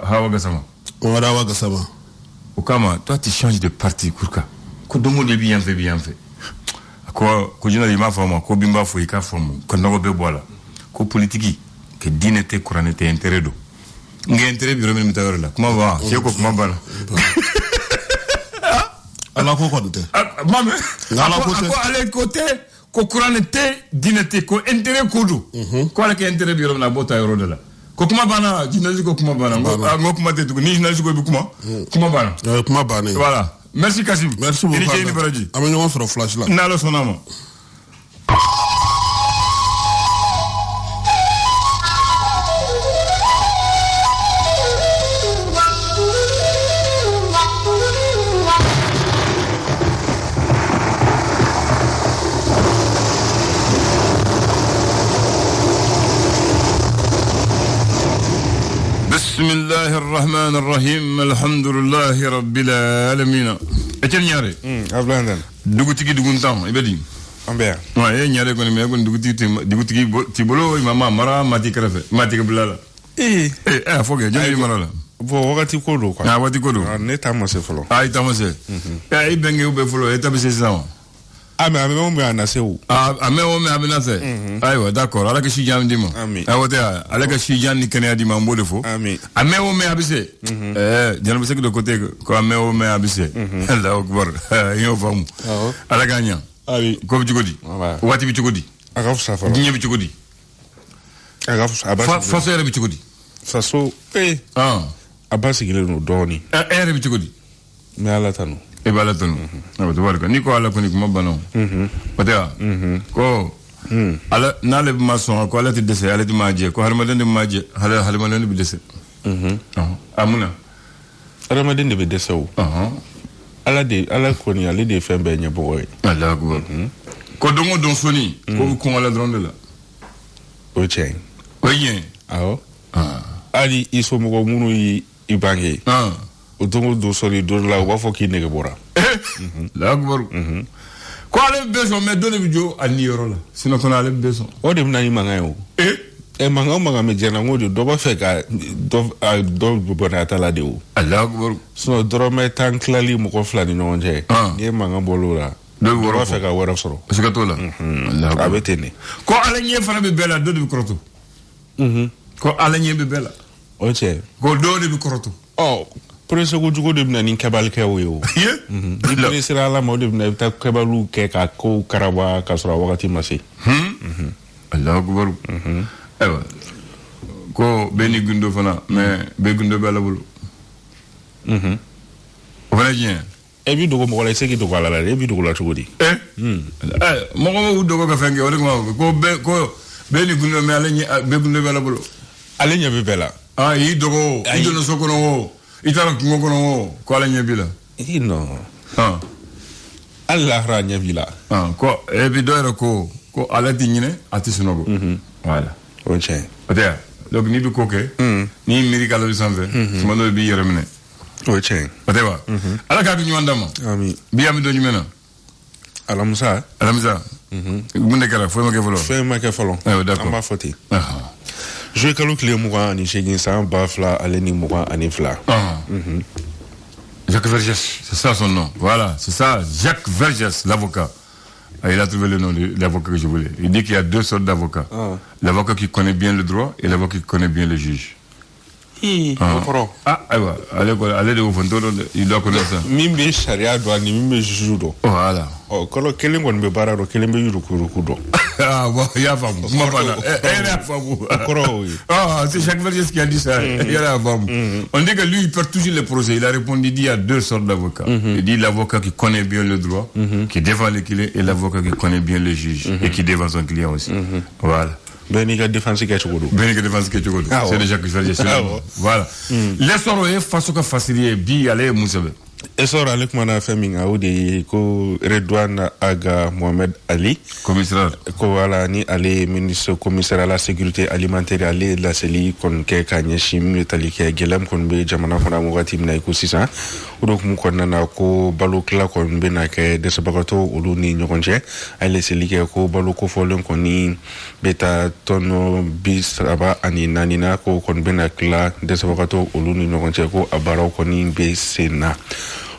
Hawa Gassama. Hawa Gassama. Okama, toi tu changes de parti, Kurka. Kodomo de bien fait. Ko jina lima fama, ko bimba fo ika fama, ko nago be bola. Ko politiki, ke dinete kuranete intérêt do. Nge intérêt biro mi mtawara la. Kuma ba, cheko kuma bana. Ala ko konte. Mame. Ala ko ale côté ko kuranete dinete ko intérêt kodu. Ko ala ke intérêt biro na bota yoro de la. Ko kuma bana, jinazi ko kuma bana. Ngo kuma te ni jinazi ko bi kuma. Kuma bana. Kuma bana. Voilà. Merci Kassim. Merci beaucoup. Amène-moi sur le flash là. Nalo sonama. بسم الله الرحمن الرحيم الحمد لله رب العالمين etienne ñaare ablandan dugutigi duguntan ibedi ambe wa ye ñaare ko me ko dugutigi ti bolo mama mara mati krefe mati bulala foge jani mara la bo wakati ko do quoi wakati ko do ne tamase folo ay tamase ibenge ube folo etabise sa ame o me anase o ame o me abinase aywa d'accord ala ke shijam dimo awota ala ke shijam ni kenya dimo mbode fo ame o me abise jana bise de côté ko ame o me abise Allah akbar yo famu ala ganya ali ko bicugodi wati bicugodi agaf safara dinye bicugodi agaf abasi fasere bicugodi faso abasi gile no doni ere bicugodi me ala tanu ibala tunu tabaraka ni ko ala ko ni kuma bano patya ko ala nale mason ko ala ti dese ala ti maje ko harmaden maje halmaden bi dese amuna harmaden bi dese o ala ko ni ala de fembe nya boy ala ko ko dongo don soni ko ko ala dronde la o chen o yen ali iso mo munu ibange o dongo do sori do la wa fo ki nege bora la akbar ko ale beso me do le bijo ani yoro la sino ko ale beso o de na ni manga yo manga me jena ngodi do ba fe ka do bona tala de o Allah akbar so do me tan klali mo ko flani no nje ni manga bolura do ba fe ka wara soro est-ce que to la Allah akbar abetene ko ale nye fana be bela do de bi kroto ko ale nye be bela o che ko do de bi kroto Prese ko jugo de bina ni kebal ke wo ni prese la mo de bina ta kebalu ke ka ko karaba ka sura wakati masi Allah akbar ewa ko beni gundo fana mais be gundo bela bulu wala jien e bi dogo mo wala seki dogo la e bi dogo la chugodi mo dogo ka fenge wala ko beni gundo me ale be gundo bela bulu ale nya be bela yi dogo ido soko no itara ngoko no ko ala nyebila no Allah ra nyebila ko e bi doero ko ala di nyine ati sunogo voilà okay atia donc ni bi koke ni miracle bi sanve suma no bi yeremne okay atia ala ka bi nyandama ami bi am do nyumena alamusa munde kala fo ma ke folo d'accord amba foti je kalu kle muga ni shegin sa bafla aleni muga anifla Jacques Vergès, c'est ça son nom. Voilà, c'est ça, Jacques Vergès, l'avocat. Il a trouvé le nom de l'avocat que je voulais. Il dit qu'il y a deux sortes d'avocats. L'avocat qui connaît bien le droit et l'avocat qui connaît bien le juge. Allez de Oufantoro, il doit connaître ça. Mimbe sharia doit ni mimbe judo. Voilà. Kolo kelingo ni bararo kelimbe yurukurukudo. Bon, il y a femme. C'est Jacques Vergès qui a dit ça. Il y a la femme. On dit que lui, il perd toujours les procès. Il a répondu, il dit il y a deux sortes d'avocats. Il dit l'avocat qui connaît bien le droit, qui défend le client, et l'avocat qui connaît bien le juge, et qui défend son client aussi. Voilà. Benika défense kechugodo. C'est déjà que je fais. Voilà. Les soirées, façon que faciliter, bi aller Moussabe. Esor Alek mana faming audi ko Redouane Aga Mohamed Ali commissaire ko wala ni ale ministre commissaire à la sécurité alimentaire ale la seli kon ke kanye shim tali ke gelam kon be jamana fona mo wati mina ko sisa udok mu kon na ko balu kla kon be na ke de sabagato ulu ni nyokonje ale seli ke ko balu ko folon kon ni beta tono bis aba ani nanina ko kon be na kla de sabagato ulu ni nyokonje ko abara ko ni be sena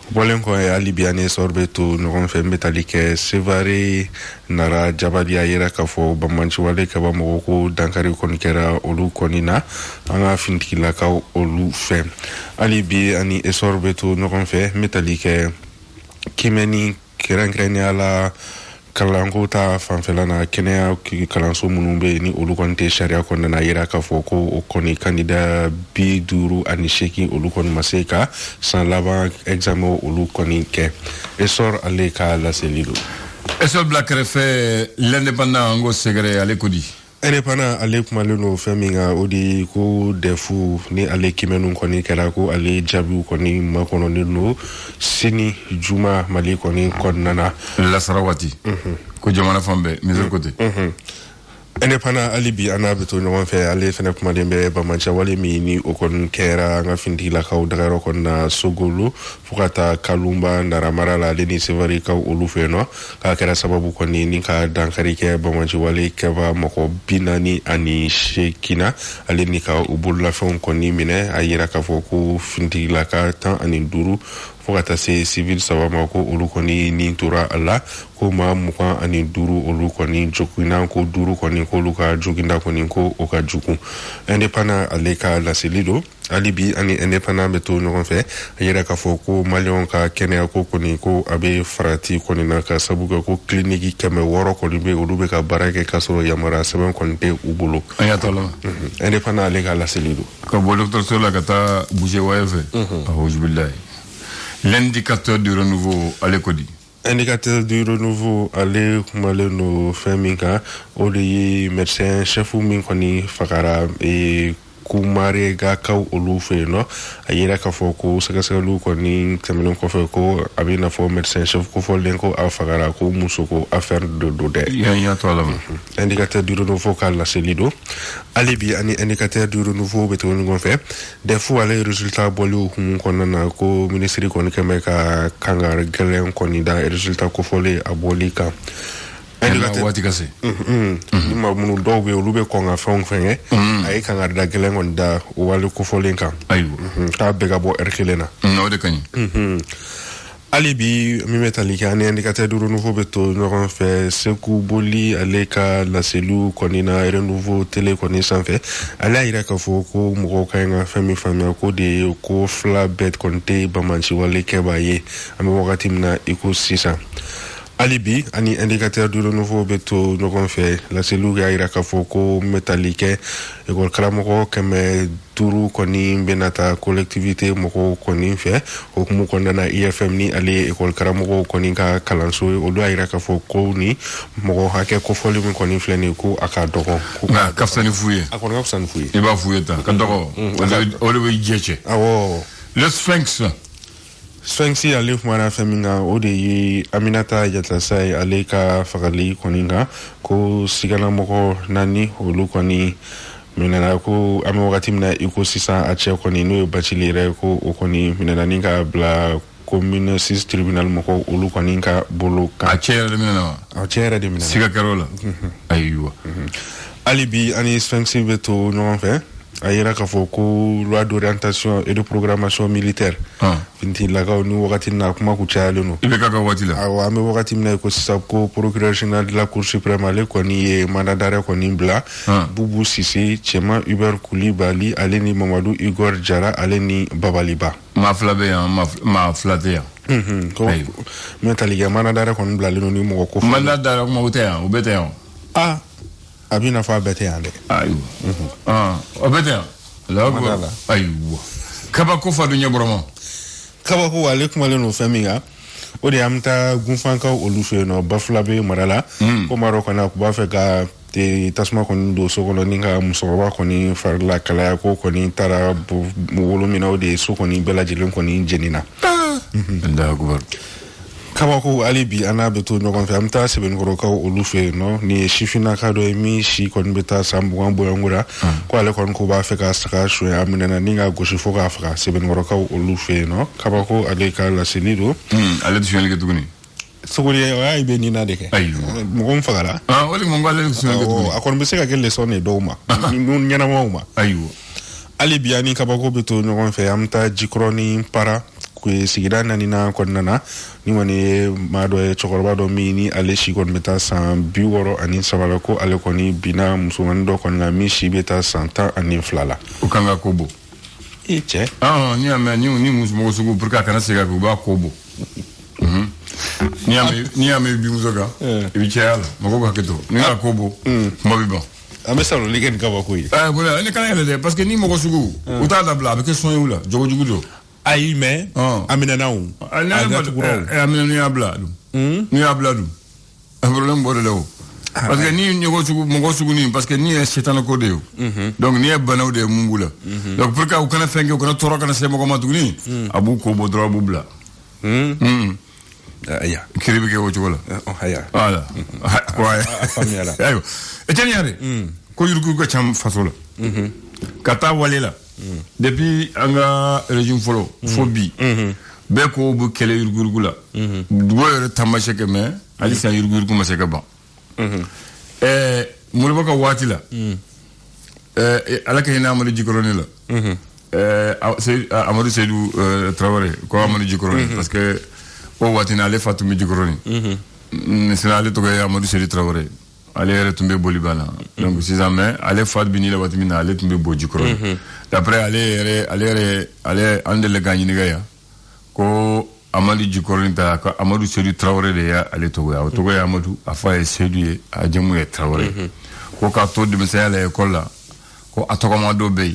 Bolen ko alibiane sorbeto no fe metalike sevare nara jabadia yera ka fo bamanchi wale ka ba mo ko dankari kon kera olu konina anga fintikila ka olu fe alibi ani esorbeto no fe metalike kimeni kerangreni ala kalango ta fanfela na kenya kalanso munumbe ni olu konte sharia kon na yera ka fo ko o koni candidat bi duru ani sheki olu kon maseka sans lava examen olu koni ke esor aleka la selido esor black refe l'indépendant ngo segre ale kodi indépendant ale kumaleno feminga odi ko defu ni ale kimenu koni kera ko ale jabu koni makono ni no sini juma mali koni konnana la sarawati ko jamana fambe misel côté indépendant alibi anabeto no fe ale fene kuma dembe ba mancha wale mi ni okon kera nga findi la kaw dagaro kon na sogolu fukata kalumba ndara marala leni sevari kaw olu fe no ka kera sababu kon ni ka dankari ke ba mancha wale keva mako binani ani shekina ale ni ka ubul la fon kon ni mine ayira ka foku findi la ka tan ani duru fukata se civil sabama ko olu koni ni tura alla ko ma muka ani duru olu koni jokina ko duru koni ko luka joginda koni ko oka juku indépendant aleka la selido alibi ani indépendant beto no fe ayera ka foko malion ka kenya ko koni ko abe farati koni na ka sabuga ko clinique keme woro ko be olu be ka barake ka so yamara seben kon te ubulo ayatollah indépendant aleka la selido ko bo docteur sola kata bouger waefe a'udhu billahi l'indicateur du renouveau à l'école. Indicateur du renouveau ale kumaleno feminga oli médecin chef min koni fakara e kumare ga kaw olu fe no ayira ka foko sagasalu koni tamino ko fe ko abina fo médecin chef ko fo lenko afagara ko musoko affaire de dode ya to la indicateur du renouveau kala selido alibi ani indicateur du renouveau beto ngon fe des fois les résultats bolu hum konana ko ministre ko keme ka kangar gelen koni da résultat ko fole abolika indicateur wati kase ma munu dobe olube ko nga fon fenge ay kangar da gelen on da wali ko fole kan ayu ka bega bo erkelena no de kany alibi mi metalika ani indicateur du renouveau beto no fait seku boli aleka la cellule konina renouveau télé koni sanfe ala ira ka foko mo ka nga fami ko de ko flabet konte bamanchi wale kebaye ami wakati mna iko sisa alibi ani indicateur du renouveau beto no fait la cellule ya ira ka foko metalike ekol kalamoko keme turu koni benata collectivité moko koni fe o mu kondana IFM ni ali ekol karamoko koni ka kalanso o do ayira ka fo ko ni moko hake ko foli mun koni fleni ko aka dogo na kafsani fuye akon kafsani fuye e ba fuye ta ka dogo o le jeche awo le sphinx Sphinxi alif mara feminga ode yi Aminata Yatasai aleka fagali koninga ko sigana moko nani olu koni minana ko ami wakati mna iko sisa ache koni no bachilire ko okoni minana ninga bla commune 6 tribunal moko olu koni ka bolo ka ache de minana ache de minana siga karola aywa alibi ani Sphinxi beto no fait ayera ka foko loi d'orientation et de programmation militaire finti la ka ni wakati na kuma ku chalo no ibe ka wati la awa me wakati mna ko sisa ko procureur général de la cour suprême ale ko ni manadare ko ni bla bubu sisi chema Hubert Koulibaly aleni Mamadou Igor Jara aleni Babaliba ma flabe ma flater ko metaliga manadare ko ni bla le no ni mo ko manadare ko mo te o bete abina fa bete ande aywa obete la aywa kaba ko fa dunya bromo kaba ko wale kuma le no feminga o de amta gunfanka olufe no baflabe marala ko maroko na ko ba fe ga te tasma ko ndo so ko ninga musoba ko ni farla kala ko ni tara mo wolumina o de so ko ni bela jelen ko ni jenina D'accord. Kabako alibi ana beto no kon famta se ben goro ka olu fe no ni shifina ka do mi shi kon beta sambu ambo ngura ko ale kon ko ba fe ka saka shwe amina na ninga go shi foka afra se ben goro ka olu fe no kabako ale ka la senido ale tshwele ke tuguni sogori ay be ni na deke ayo mo gon fagala wali mo ngale tshwele ke tuguni akon be se ka ke leçon e doma nun nyana ma ayo alibi ani kabako beto no kon fe amta jikroni para kwe sigira nani na konnana ni wani mado e chokoroba do mini ale shi kon beta san biworo ani sabala ko ale koni bina musuman do kon la mi shi beta santa ani flala ukanga kobo che ni ame ni musumo sugu burka kana sega ko ba kobo ni ame bi musoga e bi chala mako ka keto ni ga kobo mo bi bon ame salo ligen ka ba ko yi voilà ni kana ele parce que ni mako sugu uta da bla avec son yula jogo jugu do ayi mais amina nawu amina ni abla ni abla du un problème borde là parce que ni ñoko sugu ni parce que ni setan ko de donc ni banaw de mungula donc pour ka ukana fenge ukana toro kana se mako matugni abu ko bodra bubla aya kiribi ke wo chola aya voilà quoi familiala ayo eteniare ko yurgu ko cham fasola kata walela depuis anga régime folo phobie be ko bu kele yurgurgula duwere tamasheke me ali sa yurgurgu maseka ba mulba ka watila alaka hina amadu jikoroni la amadou seydou traoré ko amadou jikoroni parce que o watina le fatumi jikoroni sina ale to ga amadou seydou traoré ale tumbe bolibana donc si jamais ale fat bini la watimina ale tumbe boji koroni d'après ale andele gagni ni gaya ko amadi jikoroni ta ko amadou seydou traoré de ya ale to ya amadou afa seydou ye a jemu ye traoré ko ka to de mesa la école la ko atokoma do bey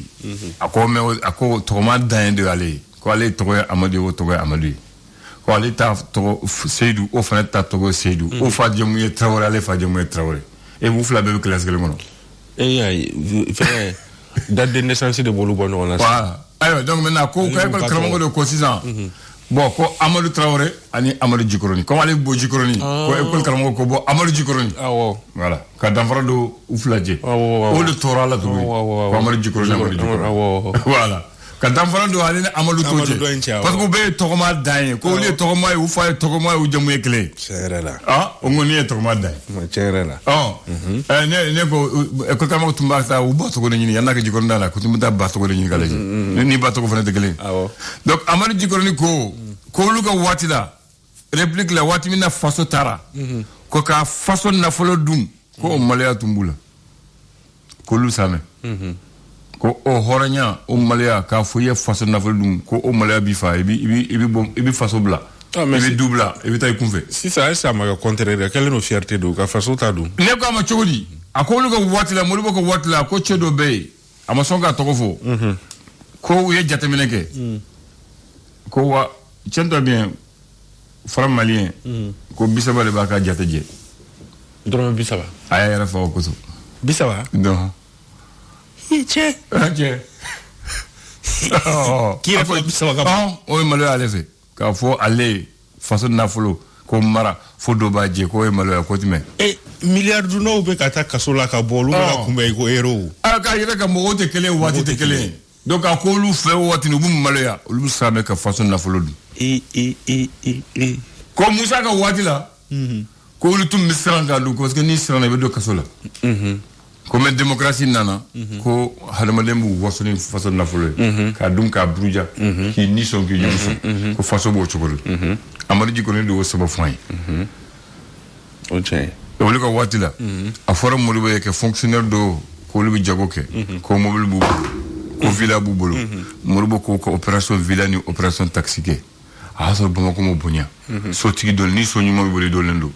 ako tokoma dan de ale ko ale to ya amadou to ya amadou ko ale ta to seydou o fa ta to seydou o fa jemu ye traoré ale fa jemu ye traoré et vous fla bebe classe gele mono fait date de naissance de bolu bon on a voilà ayo donc maintenant ko kramo de ko 6 ans bon ko amadou traoré ani amadou jikoroni comme ale bo jikoroni ko école kramo ko bo amadou jikoroni voilà ka danfara do uflaje o le tora la do ko amadou jikoroni voilà ka danfara do ale amadou toje parce que be tokoma dain ko le tokoma u fa tokoma u jamu ekle serela o ngoni tokoma dain serela ne ko kama tumba ta u ba to ko ni yana ka jikon dala ko tumba ba to ko ni kala ji ni ba to ko fana de kele donc amadou jikoroni ko lu ga wati la réplique la wati mina faso tara ko ka faso na folo dum ko malaya tumbula ko lu same ko o horanya o malaya ka foye faso na folo dum ko o malaya bi fa ibi faso bla ibi dubla ibi tay kunfe si ça ma contraire quelle no fierté do ka faso ta dum ne ko ama chogodi akolu ko wati la molu ko wati la ko chedo be ama songa to ko fo ko ye jatemene ke ko wa tiens-toi bien frère malien ko bisaba le baka jateje drome bisaba ay rafa ko so bisaba non che qui a fait bisaba ka o malo ale fe ka fo ale façon na folo ko mara fo do ba je ko e malo ko time milliard du no be kata kasola ka bolu la kumbe ko hero ka yira ka mo te kele wati te kele donc a ko lu fe wati no bum malo ya lu sabe ka façon na folo ko musa ka wati la ko lu tum misranga lu ko parce que ni srana be do kasola ko men démocratie nana ko hadama bu wasoni façon na folo ka dum ka bruja ki ni son ki yusu ko façon bo chokol amari ji ko ne do saba fay okay o lu ko wati la a forum mo lu be ke fonctionnaire do ko lu bi jago ke ko mobile bu ko villa bu bolo mo lu ko opération villa ni opération taxi ke aso bama ko mo bonya so tigi dol ni so nyuma bi bolo do lendo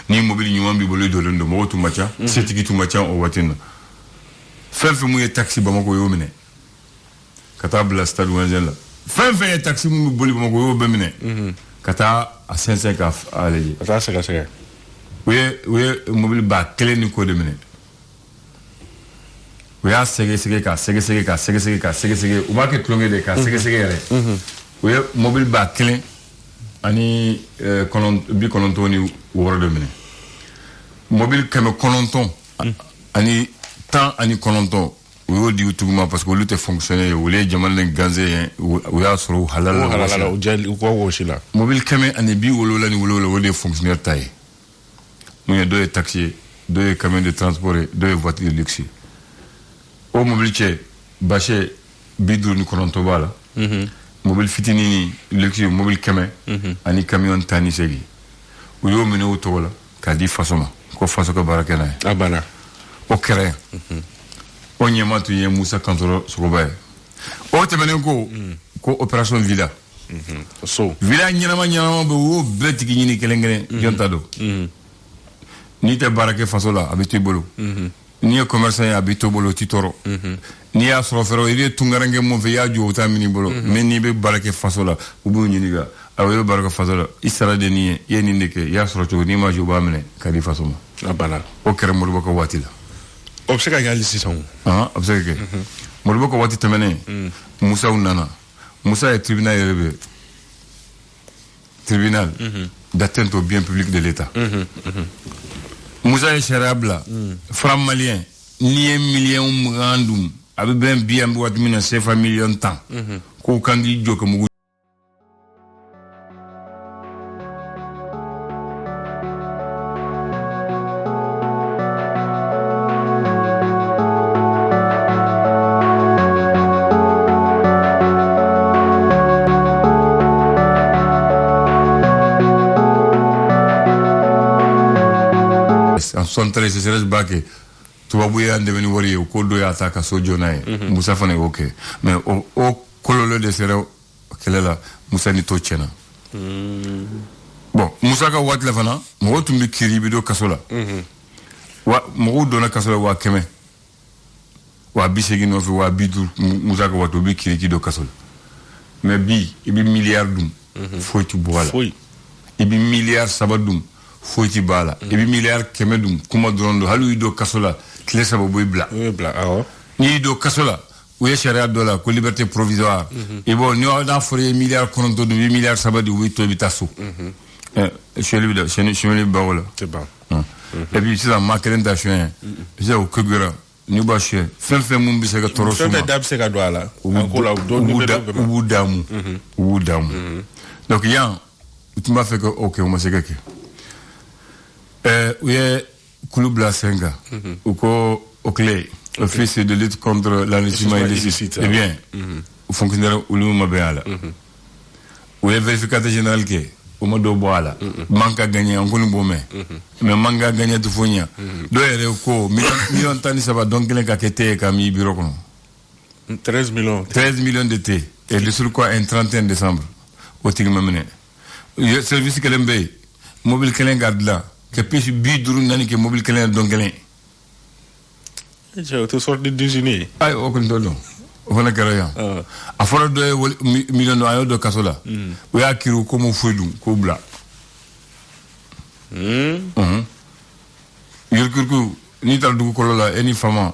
ni mobile nyuma bi bolo do lendo mo to macha se tigi to macha o watina fefe mu ye taxi bama ko yo mine kata bla stade wanjela fefe ye taxi mu bolo bama ko yo be mine kata a 5 ka aleji kata sega we mobile ba kele ni ko de mine we a sege o ma ke tlonge de ka sege re we mobile ba kele ani bi kononton ni woro de mine mobile kame kononton ani tan ani kononton o yo di tuguma parce que olu te fonctionner o le jaman len ganze o ya soro halala o jali ko woshila mobile kame ani bi wolola ni wolola o de fonctionnaire taille mu do taxi do camion de transport do voiture de luxe o mobile che baché bidur ni kononto bala mobile fitini ni luxe mobile kame ani camion tani segi o yo mene o tola ka di fasoma ko faso ko barakena abana o kere o nyema tu ye Musa Kantoro Sogobaye o temene ko opération Villa so Villa nyama be o betiki nyini kelengene jonta do ni te barake faso la abitu bolo ni e commerçant ya abitu bolo titoro ni ya sofero ile tungarange mo fe ya jo ta mini bolo mais ni be barake faso la ubu nyini ga awe barake faso la isara de ni ye ni ndeke ya soro to ni ma jo ba mene kali faso ma abana o kere mo bako watila obseka gali sison obseka mo bako wati temene Musa unana Musa est tribunal d'atteinte au bien public de l'État. Musa est charabla, franc malien, ni un million mugandum, avec ben bien boîte mina sefa million temps. Ko kangi joka mugu. En 73 c'est reste baké tubabu ya ndeveni wori ko do ya taka sojo nae Musa fane ok mais o kololo de sere kelela Musa ni tochena bon Musa ka wat la fana mo tumbi kiri bi do kasola wa mo do na kasola wa keme wa bisegi no fi wa bidu Musa ka wato bi kiri ki do kasola mais bi ibi milliard dum foi tu boala ibi milliard sabadum foiti bala e bi milliard kemedum kuma drondo halu do kasola kle sababu bla awo ni do kasola ou sharia dola ko liberté provisoire et bon ni on foré milliard kononto de 8 milliards sabadi ou to bitasso chez lui baola c'est bon et puis c'est la maquerentation j'ai au kugura ni baché fin mum bi se ga toro suma fait dab se ga doala ko la do ni ou damu donc yan tu m'as fait que OK on m'a c'est que oui, Kouloubla Senga, ou au clé, office de lutte contre l'enrichissement illicite. Eh bien, au fonctionnaire Oulou Mabéala. Oui, vérificateur général qui est, au mode de boala, manque à gagner en Kouloubomé, mais manque à gagner tout fournia. Deux euros, millions de temps, ça va donc les caquetés et Camille Bureau. 13 millions. 13 millions de thé. Et le sur quoi, un 31 décembre, au Tigmamene. Le service que l'embe, mobile que garde là. Que puis biduru nani ke mobile kelen dongelen je to sort de déjeuner ay o ko ndolo o na kala ya a fora do million do ayo do kasola o ya kiru ko mo fudu ko bla yurkurku ni tal du ko la eni fama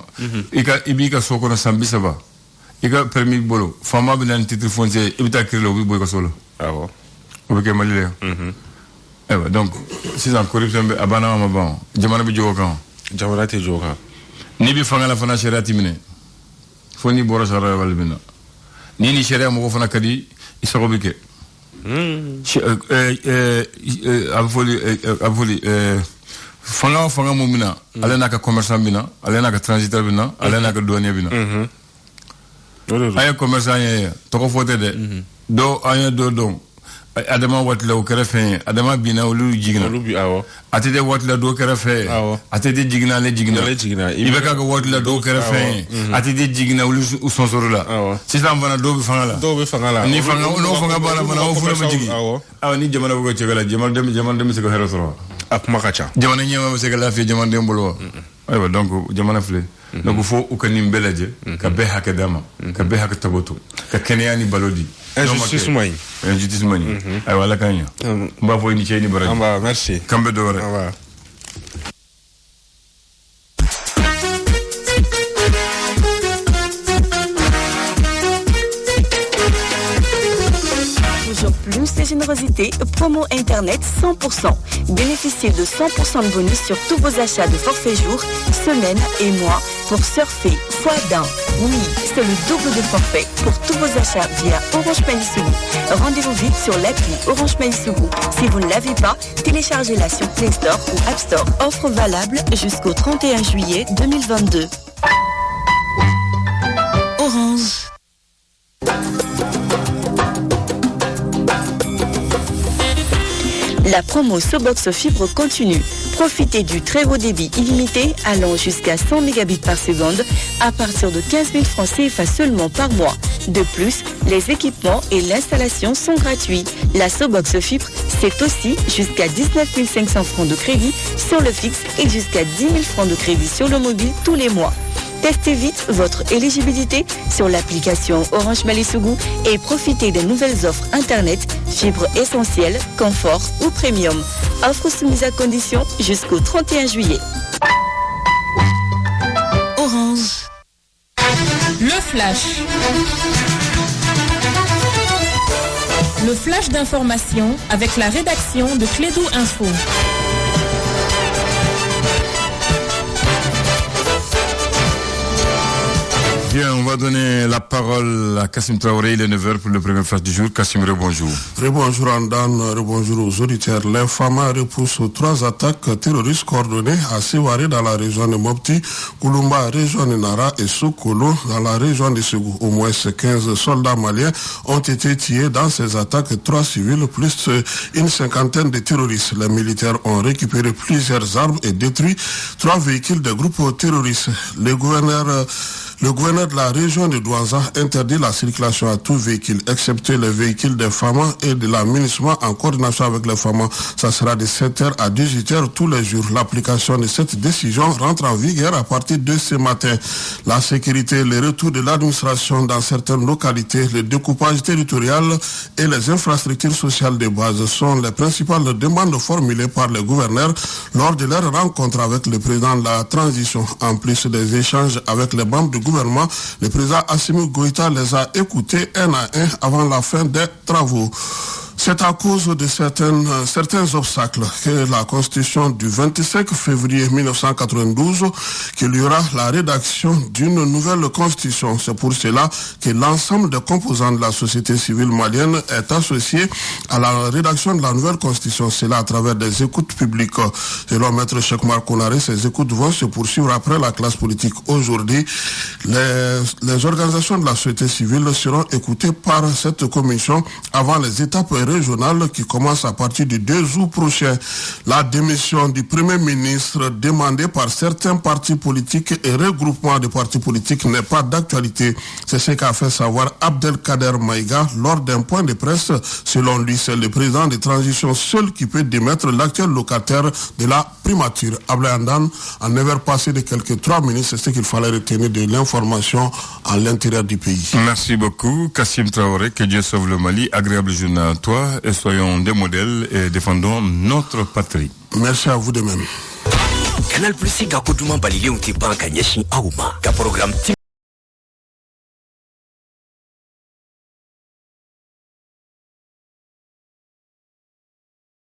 ibi ka soko na sambisa ba ika permis bolo fama bi nan titre foncier ibita kirlo bi boy ko solo awo o ke malile donc c'est en corruption à banama bon jamana bi jogo jamana te jogo ni bi fanga la fana sharia timine foni boro sharia wal bina ni sharia mo fana kadi isoko bike avoli fanga mo mina alena ka commerçant bina alena ka transiteur bina alena ka douanier bina ay commerçant ye to ko fote de do anya do adama watla o karafe adama bina olu jigna atede watla do karafe atede jigna le jigna ibeka ko watla do karafe atede jigna olu usonsoro la si sam bana do be fanga la ni fanga no fanga bana bana o fura ma jigi ni jamana ko cegala jamal dem se ko herosoro akuma kacha jamana nyema se ko la fi jamana dem bolo aywa donc jamana fle donc faut o kanim belaje ka be hakadama ka be hakataboto ka kenyani balodi injustice moy ay wala kanya mba fo ni cheni bara amba merci kambe do re plus de générosité, promo Internet 100%. Bénéficiez de 100% de bonus sur tous vos achats de forfait jour, semaine et mois pour surfer x1. Oui, c'est le double de forfait pour tous vos achats via Orange Money Sougou. Rendez-vous vite sur l'appli Orange Money Sougou. Si vous ne l'avez pas, téléchargez-la sur Play Store ou App Store. Offre valable jusqu'au 31 juillet 2022. Orange. La promo Sobox Fibre continue. Profitez du très haut débit illimité allant jusqu'à 100 mégabits par seconde à partir de 15 000 francs CFA seulement par mois. De plus, les équipements et l'installation sont gratuits. La Sobox Fibre, c'est aussi jusqu'à 19 500 francs de crédit sur le fixe et jusqu'à 10 000 francs de crédit sur le mobile tous les mois. Testez vite votre éligibilité sur l'application Orange Money Sougou et profitez des nouvelles offres Internet, fibre essentielle, confort ou premium. Offre soumise à condition jusqu'au 31 juillet. Orange. Le flash. Le flash d'information avec la rédaction de Clédou Info. Bien, on va donner la parole à Kassim Traoré, il est 9h pour le premier flash du jour. Kassim, rebonjour. Rebonjour Andan, rebonjour aux auditeurs. L'Infama repousse 3 attaques terroristes coordonnées à Sévaré dans la région de Mopti, Kouloumba, région de Nara et Sokolo dans la région de Ségou. Au moins 15 soldats maliens ont été tués dans ces attaques, 3 civils plus une cinquantaine de terroristes. Les militaires ont récupéré plusieurs armes et détruit 3 véhicules de groupes terroristes. Le gouverneur de la région de Douaza interdit la circulation à tout véhicule, excepté les véhicules des FAMA et de l'aménagement en coordination avec les FAMA. Ça sera de 7h à 18h tous les jours. L'application de cette décision rentre en vigueur à partir de ce matin. La sécurité, le retour de l'administration dans certaines localités, le découpage territorial et les infrastructures sociales de base sont les principales demandes formulées par le gouverneur lors de leur rencontre avec le président de la transition. En plus des échanges avec les membres du gouvernement, le président Assimi Goïta les a écoutés un à un avant la fin des travaux. C'est à cause de certains obstacles que la Constitution du 25 février 1992 qu'il y aura la rédaction d'une nouvelle Constitution. C'est pour cela que l'ensemble des composants de la société civile malienne est associé à la rédaction de la nouvelle Constitution. C'est là à travers des écoutes publiques. Selon Maître Chekmar Konaré, ces écoutes vont se poursuivre après la classe politique. Aujourd'hui, les organisations de la société civile seront écoutées par cette commission avant les étapes régionales qui commencent à partir du 2 août prochain. La démission du Premier ministre demandée par certains partis politiques et regroupements de partis politiques n'est pas d'actualité. C'est ce qu'a fait savoir Abdelkader Maïga lors d'un point de presse. Selon lui, c'est le président de transition seul qui peut démettre l'actuel locataire de la primature. Ablayandan, en heure passée de quelques 3 minutes, c'est ce qu'il fallait retenir de l'information à l'intérieur du pays. Merci beaucoup, Kassim Traoré. Que Dieu sauve le Mali. Agréable journée à toi et soyons des modèles et défendons notre patrie. Merci à vous de même. Canal Plus Gako Duma Balile Unti Banka Nyeshi Auma. Ka programme